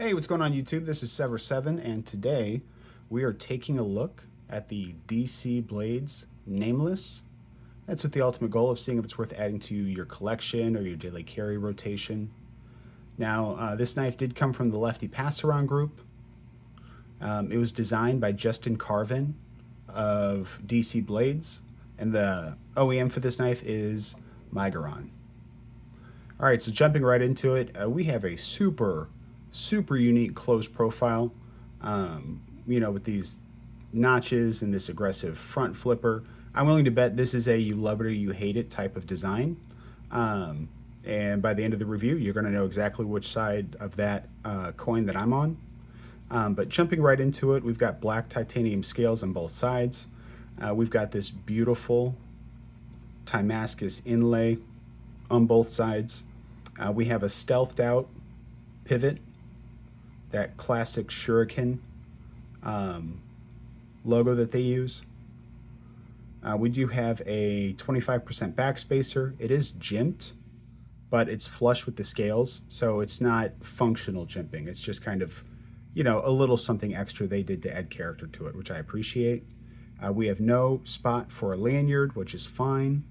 Hey, what's going on YouTube? This is Sever7, and today we are taking a look at the DC Blades Nameless. That's with the ultimate goal of seeing if it's worth adding to your collection or your daily carry rotation. Now, this knife did come from the Lefty Pass-Around group. It was designed by Justin Carvin of DC Blades, and the OEM for this knife is Migaron. All right, so jumping right into it, we have a super unique closed profile. With these notches and this aggressive front flipper. I'm willing to bet this is a you love it or you hate it type of design. And by the end of the review, you're going to know exactly which side of that coin that I'm on. But jumping right into it, we've got black titanium scales on both sides. We've got this beautiful Damascus inlay on both sides. We have a stealthed out pivot, that classic Shuriken logo that they use. We do have a 25% backspacer. It is jimped, but it's flush with the scales, so it's not functional jimping. It's just kind of, a little something extra they did to add character to it, which I appreciate. We have no spot for a lanyard, which is fine.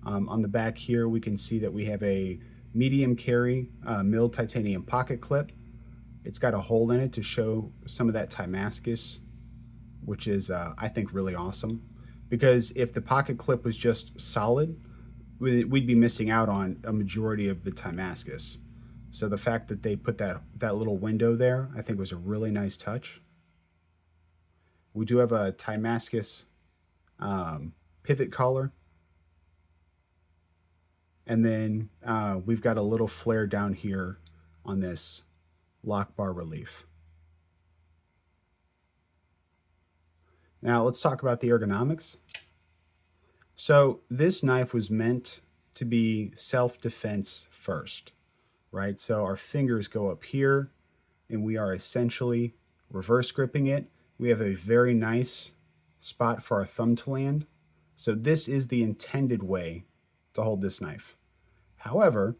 On the back here, we can see that we have a medium carry milled titanium pocket clip. It's got a hole in it to show some of that Damascus, which is, I think, really awesome. Because if the pocket clip was just solid, we'd be missing out on a majority of the Damascus. So the fact that they put that little window there, I think was a really nice touch. We do have a Damascus pivot collar. And then we've got a little flare down here on this lock bar relief. Now let's talk about the ergonomics. So this knife was meant to be self-defense first, right? So our fingers go up here and we are essentially reverse gripping it. We have a very nice spot for our thumb to land. So this is the intended way to hold this knife. However,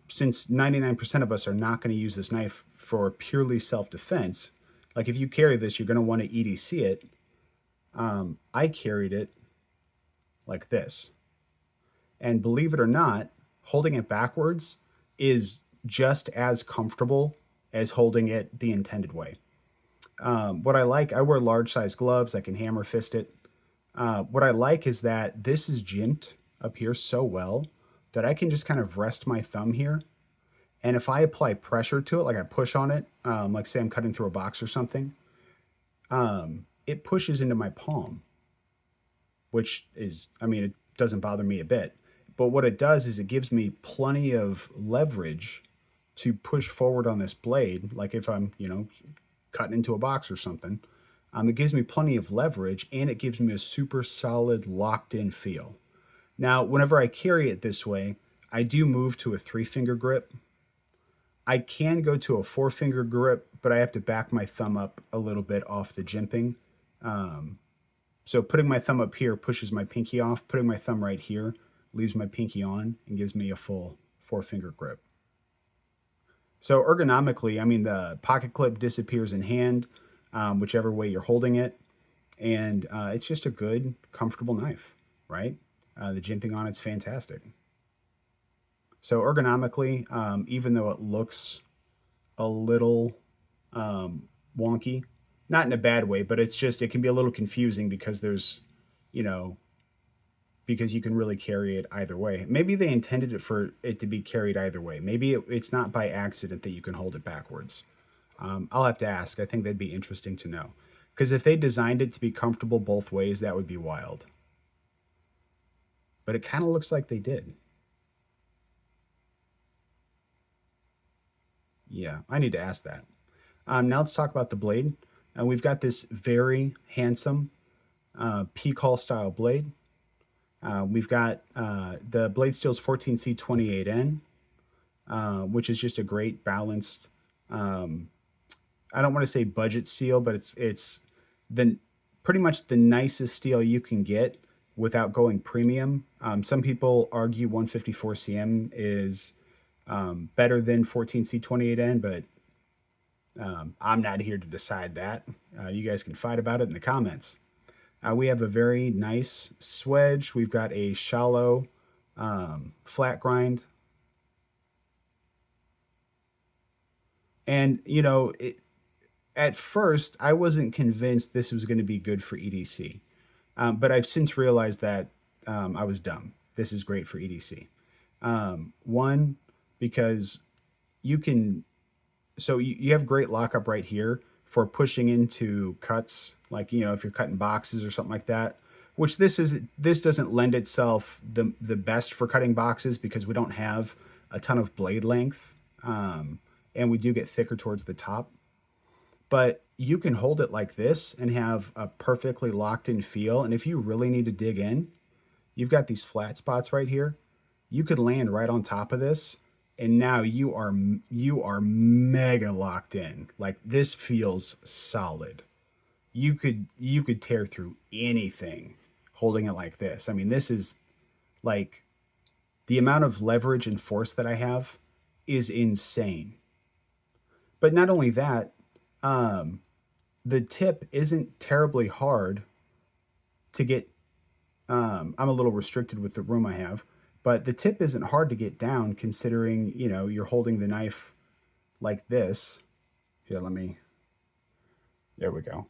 since 99% of us are not going to use this knife for purely self-defense, like if you carry this, you're going to want to EDC it. I carried it like this. And believe it or not, holding it backwards is just as comfortable as holding it the intended way. What I like, I wear large size gloves. I can hammer fist it. What I like is that this is jimped up here so well that I can just kind of rest my thumb here. And if I apply pressure to it, like I push on it, like say I'm cutting through a box or something, it pushes into my palm, which is, it doesn't bother me a bit. But what it does is it gives me plenty of leverage to push forward on this blade. Like if I'm, cutting into a box or something, it gives me plenty of leverage and it gives me a super solid locked in feel. Now, whenever I carry it this way, I do move to a 3-finger grip. I can go to a 4-finger grip, but I have to back my thumb up a little bit off the jimping. So putting my thumb up here pushes my pinky off. Putting my thumb right here leaves my pinky on and gives me a full 4-finger grip. So ergonomically, the pocket clip disappears in hand, whichever way you're holding it. And it's just a good, comfortable knife, right? The jimping on it's fantastic. So ergonomically, even though it looks a little wonky, not in a bad way, but it can be a little confusing because there's, because you can really carry it either way. Maybe they intended it for it to be carried either way. Maybe it's not by accident that you can hold it backwards. I'll have to ask. I think that'd be interesting to know. Because if they designed it to be comfortable both ways, that would be wild. But it kind of looks like they did. Yeah, I need to ask that. Now let's talk about the blade. We've got this very handsome P-Call style blade. We've got the blade steel's 14C28N, which is just a great balanced, I don't want to say budget steel, but it's pretty much the nicest steel you can get without going premium. Some people argue 154 CM is better than 14C28N, but I'm not here to decide that. You guys can fight about it in the comments. We have a very nice swedge. We've got a shallow flat grind. And, you know, at first, I wasn't convinced this was going to be good for EDC. But I've since realized that I was dumb. This is great for EDC. One, because you can, so you have great lockup right here for pushing into cuts, like, you know, if you're cutting boxes or something like that, which this doesn't lend itself the best for cutting boxes because we don't have a ton of blade length. And we do get thicker towards the top. But you can hold it like this and have a perfectly locked in feel. And if you really need to dig in, you've got these flat spots right here. You could land right on top of this, and now you are mega locked in. Like, this feels solid. You could tear through anything holding it like this. I mean, this is like, the amount of leverage and force that I have is insane. But not only that, the tip isn't terribly hard to get. I'm a little restricted with the room I have, but the tip isn't hard to get down considering, you know, you're holding the knife like this. Here, there we go.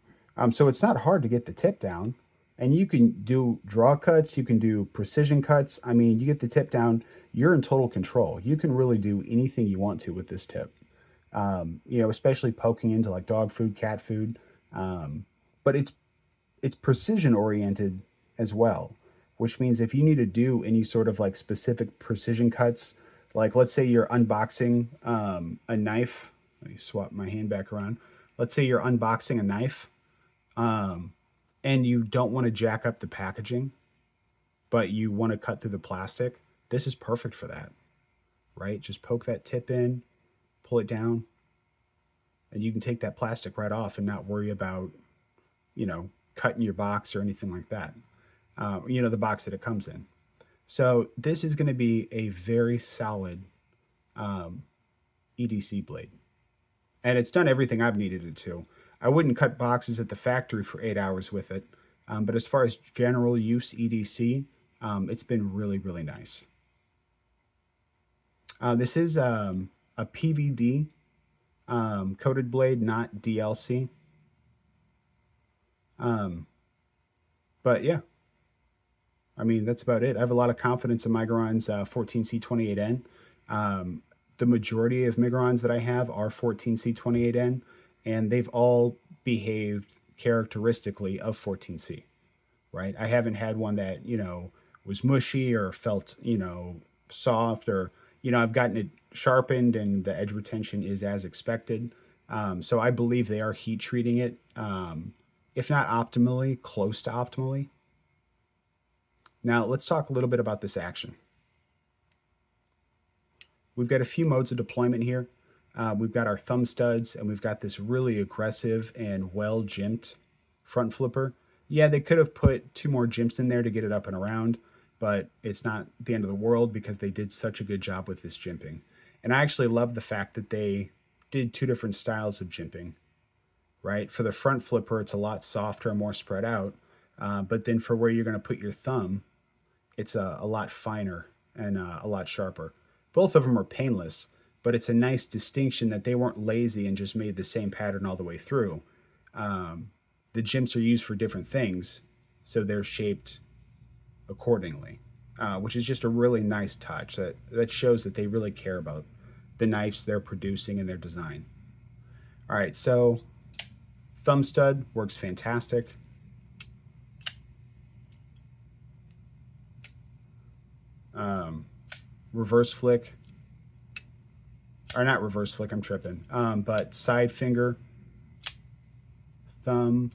So it's not hard to get the tip down, and you can do draw cuts, you can do precision cuts. I mean, you get the tip down, you're in total control. You can really do anything you want to with this tip. You know, especially poking into like dog food, cat food. But it's precision oriented as well, which means if you need to do any sort of like specific precision cuts, like let's say you're unboxing a knife. Let me swap my hand back around. Let's say you're unboxing a knife, and you don't want to jack up the packaging, but you want to cut through the plastic. This is perfect for that, right? Just poke that tip in, pull it down, and you can take that plastic right off and not worry about, you know, cutting your box or anything like that. You know, the box that it comes in. So this is going to be a very solid EDC blade. And it's done everything I've needed it to. I wouldn't cut boxes at the factory for 8 hours with it. But as far as general use EDC, it's been really, really nice. This is a PVD coated blade, not DLC. But yeah, I mean, that's about it. I have a lot of confidence in Migron's 14C28N. The majority of Migrons that I have are 14C28N, and they've all behaved characteristically of 14C, right? I haven't had one that, you know, was mushy or felt, you know, soft, or, you know, I've gotten it sharpened and the edge retention is as expected. So I believe they are heat treating it, if not optimally, close to optimally. Now let's talk a little bit about this action. We've got a few modes of deployment here. We've got our thumb studs, and we've got this really aggressive and well jimped front flipper. Yeah, they could have put 2 more jimps in there to get it up and around, but it's not the end of the world because they did such a good job with this jimping. And I actually love the fact that they did 2 different styles of jimping, right? For the front flipper, it's a lot softer and more spread out. But then for where you're going to put your thumb, it's a lot finer and a lot sharper. Both of them are painless, but it's a nice distinction that they weren't lazy and just made the same pattern all the way through. The jimps are used for different things, so they're shaped accordingly, which is just a really nice touch that shows that they really care about the knives they're producing and their design. All right, so thumb stud works fantastic. Reverse flick, or not reverse flick, I'm tripping, but side finger, thumb.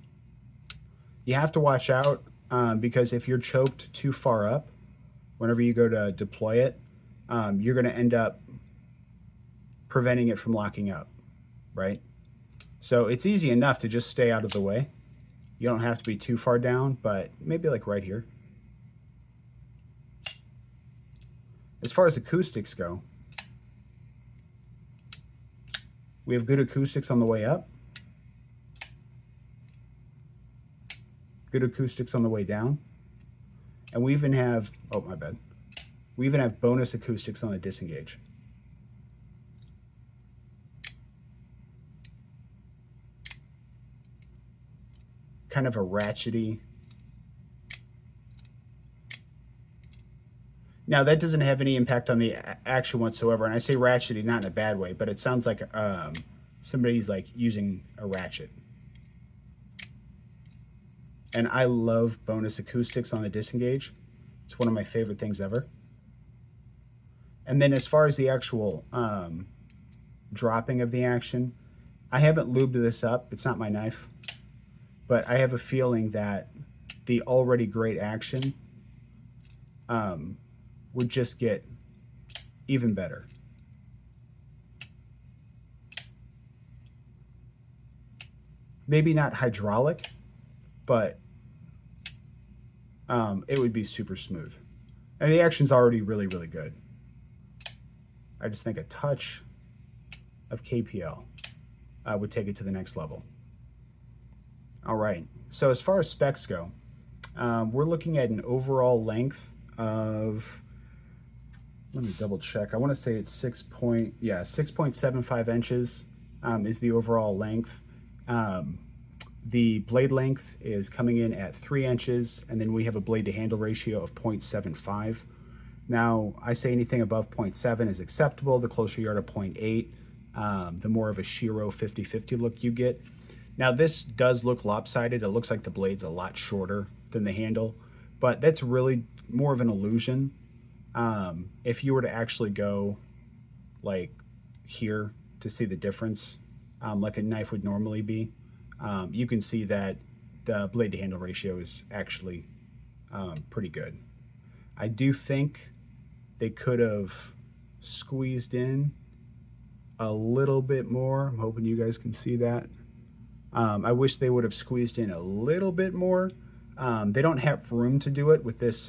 You have to watch out because if you're choked too far up, whenever you go to deploy it, you're going to end up preventing it from locking up, right? So it's easy enough to just stay out of the way. You don't have to be too far down, but maybe like right here. As far as acoustics go, We have good acoustics on the way up, good acoustics on the way down, and we even have, oh my bad, we even have bonus acoustics on the disengage. Kind of a ratchety. Now that doesn't have any impact on the action whatsoever, and I say ratchety not in a bad way, but it sounds like somebody's like using a ratchet. And I love bonus acoustics on the disengage. It's one of my favorite things ever. And then as far as the actual dropping of the action, I haven't lubed this up. It's not my knife. But I have a feeling that the already great action would just get even better. Maybe not hydraulic, but it would be super smooth. And the action's already really, really good. I just think a touch of KPL would take it to the next level. All right, so as far as specs go, we're looking at an overall length of, let me double check. I want to say it's 6.75 inches is the overall length. The blade length is coming in at 3 inches, and then we have a blade to handle ratio of 0.75. Now, I say anything above 0.7 is acceptable. The closer you are to 0.8, the more of a Shiro 50-50 look you get. Now, this does look lopsided. It looks like the blade's a lot shorter than the handle, but that's really more of an illusion. If you were to actually go like here to see the difference, like a knife would normally be, you can see that the blade to handle ratio is actually pretty good. I do think they could have squeezed in a little bit more. I'm hoping you guys can see that. I wish they would have squeezed in a little bit more. They don't have room to do it with this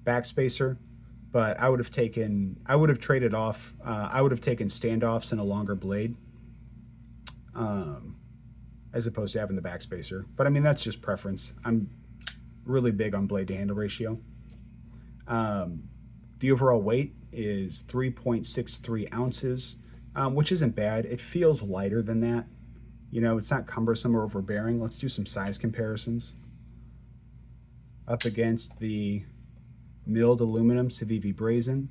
backspacer, but I would have traded off, I would have taken standoffs and a longer blade as opposed to having the backspacer. But I mean, that's just preference. I'm really big on blade to handle ratio. The overall weight is 3.63 ounces, which isn't bad. It feels lighter than that. You know, it's not cumbersome or overbearing. Let's do some size comparisons. Up against the milled aluminum Civivi Brazen.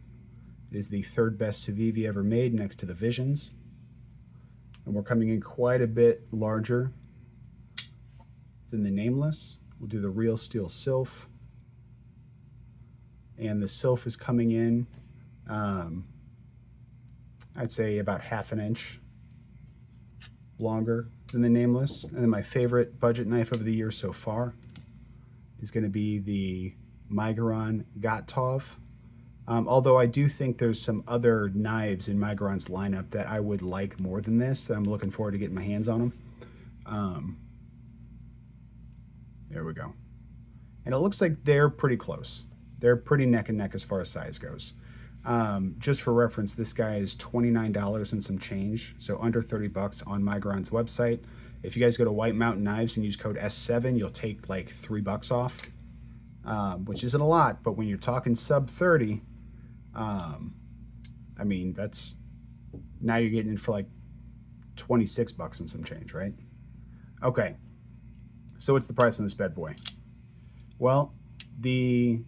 It is the third best Civivi ever made, next to the Visions. And we're coming in quite a bit larger than the Nameless. We'll do the real steel Sylph. And the Sylph is coming in, I'd say about ½ an inch longer than the Nameless. And then my favorite budget knife of the year so far is going to be the Migron Gottov. Although I do think there's some other knives in Migron's lineup that I would like more than this, that I'm looking forward to getting my hands on them. There we go. And it looks like they're pretty close. They're pretty neck and neck as far as size goes. Just for reference, this guy is $29 and some change, so under 30 bucks on Migron's website. If you guys go to White Mountain Knives and use code S7, you'll take like $3 off, which isn't a lot, but when you're talking sub 30, I mean, that's, now you're getting it for like 26 bucks and some change, right? Okay, so what's the price on this bad boy? Well, the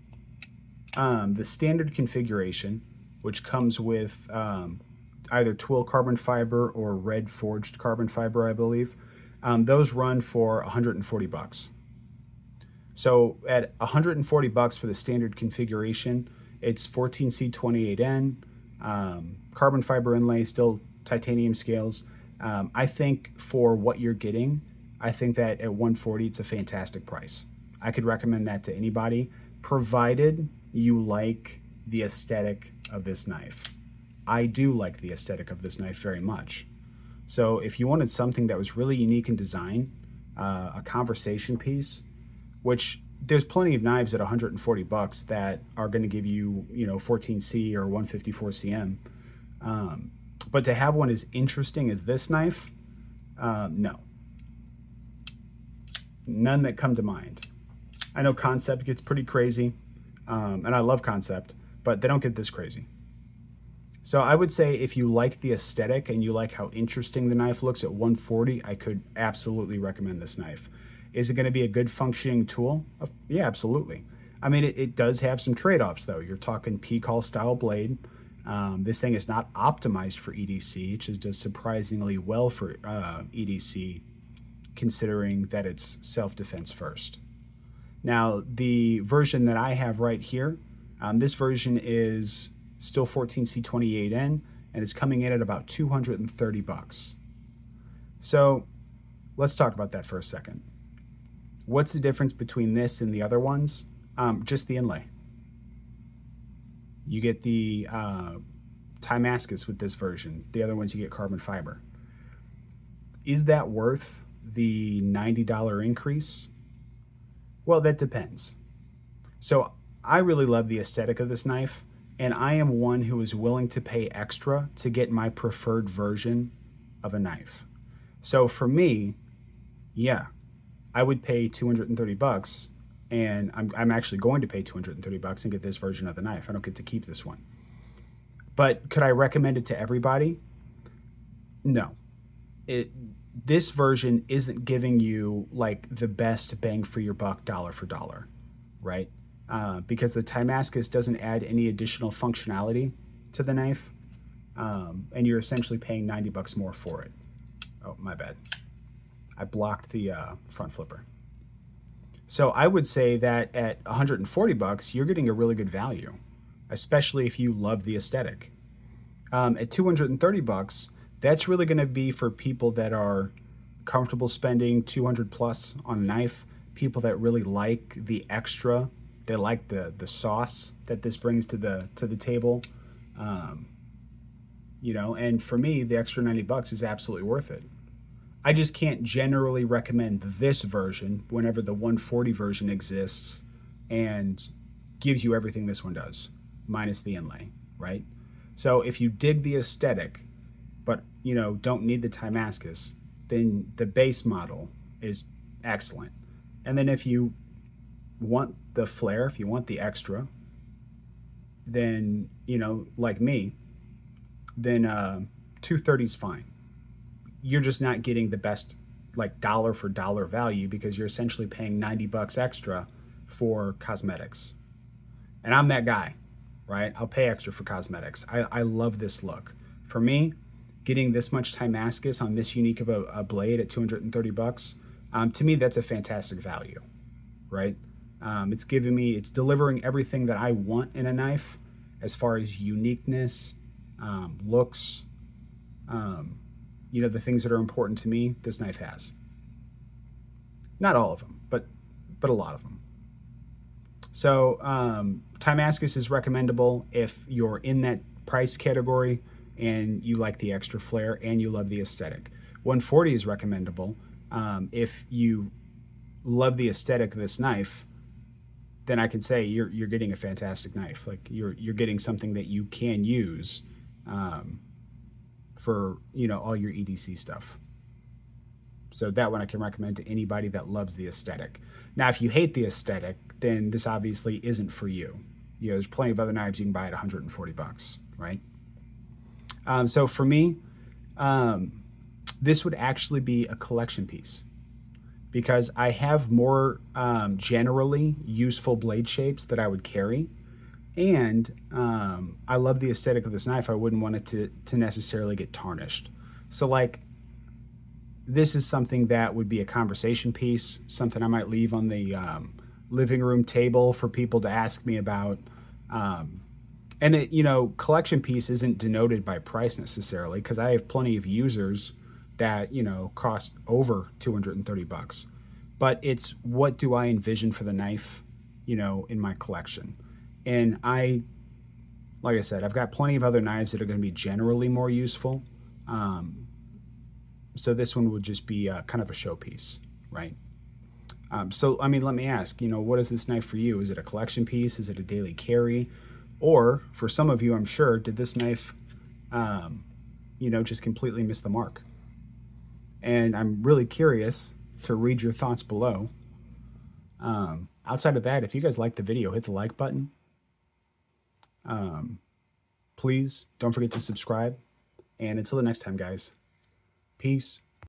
standard configuration, which comes with either twill carbon fiber or red forged carbon fiber, I believe, those run for 140 bucks. So at 140 bucks for the standard configuration, it's 14C28N, carbon fiber inlay, still titanium scales. I think for what you're getting, I think that at 140, it's a fantastic price. I could recommend that to anybody, provided you like the aesthetic of this knife. I do like the aesthetic of this knife very much. So if you wanted something that was really unique in design, a conversation piece, which there's plenty of knives at 140 bucks that are going to give you, 14C or 154 CM. But to have one as interesting as this knife, no. None that come to mind. I know Concept gets pretty crazy, and I love Concept, but they don't get this crazy. So I would say if you like the aesthetic and you like how interesting the knife looks at 140, I could absolutely recommend this knife. Is it going to be a good functioning tool? Yeah, absolutely. I mean, it does have some trade-offs though. You're talking P-call style blade. This thing is not optimized for EDC, which is does surprisingly well for EDC, considering that it's self-defense first. Now, the version that I have right here, this version is still 14C28N, and it's coming in at about 230 bucks. So let's talk about that for a second. What's the difference between this and the other ones? Just the inlay. You get the Damascus with this version. The other ones you get carbon fiber. Is that worth the $90 increase? Well, that depends. So I really love the aesthetic of this knife, and I am one who is willing to pay extra to get my preferred version of a knife. So for me, yeah, I would pay 230 bucks, and I'm actually going to pay 230 bucks and get this version of the knife. I don't get to keep this one. But could I recommend it to everybody? No. This version isn't giving you like the best bang for your buck dollar for dollar, right? Because the Damascus doesn't add any additional functionality to the knife, and you're essentially paying 90 bucks more for it. Oh, my bad. I blocked the front flipper. So I would say that at 140 bucks, you're getting a really good value, especially if you love the aesthetic. At 230 bucks, that's really going to be for people that are comfortable spending 200 plus on a knife, people that really like the extra, they like the sauce that this brings to the table. You know, and for me, the extra 90 bucks is absolutely worth it. I just can't generally recommend this version whenever the 140 version exists and gives you everything this one does, minus the inlay, right? So if you dig the aesthetic, but you know don't need the Damascus, then the base model is excellent. And then if you want the flair, if you want the extra, then you know, like me, then 230 is fine. You're just not getting the best like dollar for dollar value because you're essentially paying 90 bucks extra for cosmetics. And I'm that guy, right? I'll pay extra for cosmetics. I love this look. For me, getting this much Damascus on this unique of a blade at 230 bucks, to me, that's a fantastic value, right? It's delivering everything that I want in a knife as far as uniqueness, looks, you know, the things that are important to me, this knife has. Not all of them, but a lot of them. So Damascus is recommendable if you're in that price category and you like the extra flair and you love the aesthetic. 140 is recommendable if you love the aesthetic of this knife. Then I can say you're getting a fantastic knife. Like you're getting something that you can use for you know all your EDC stuff. So that one I can recommend to anybody that loves the aesthetic. Now, if you hate the aesthetic, then this obviously isn't for you. You know, there's plenty of other knives you can buy at 140 bucks, right? So for me, this would actually be a collection piece because I have more generally useful blade shapes that I would carry. And I love the aesthetic of this knife. I wouldn't want it to necessarily get tarnished. So like, this is something that would be a conversation piece, something I might leave on the living room table for people to ask me about. And it, you know, collection piece isn't denoted by price necessarily because I have plenty of users that, you know, cost over 230 bucks. But it's what do I envision for the knife, you know, in my collection. And like I said, I've got plenty of other knives that are going to be generally more useful. So this one would just be kind of a showpiece, right? So, I mean, let me ask, you know, what is this knife for you? Is it a collection piece? Is it a daily carry? Or for some of you, I'm sure, did this knife just completely missed the mark. And I'm really curious to read your thoughts below. Outside of that, if you guys like the video, hit the like button. Please don't forget to subscribe. And until the next time, guys, peace.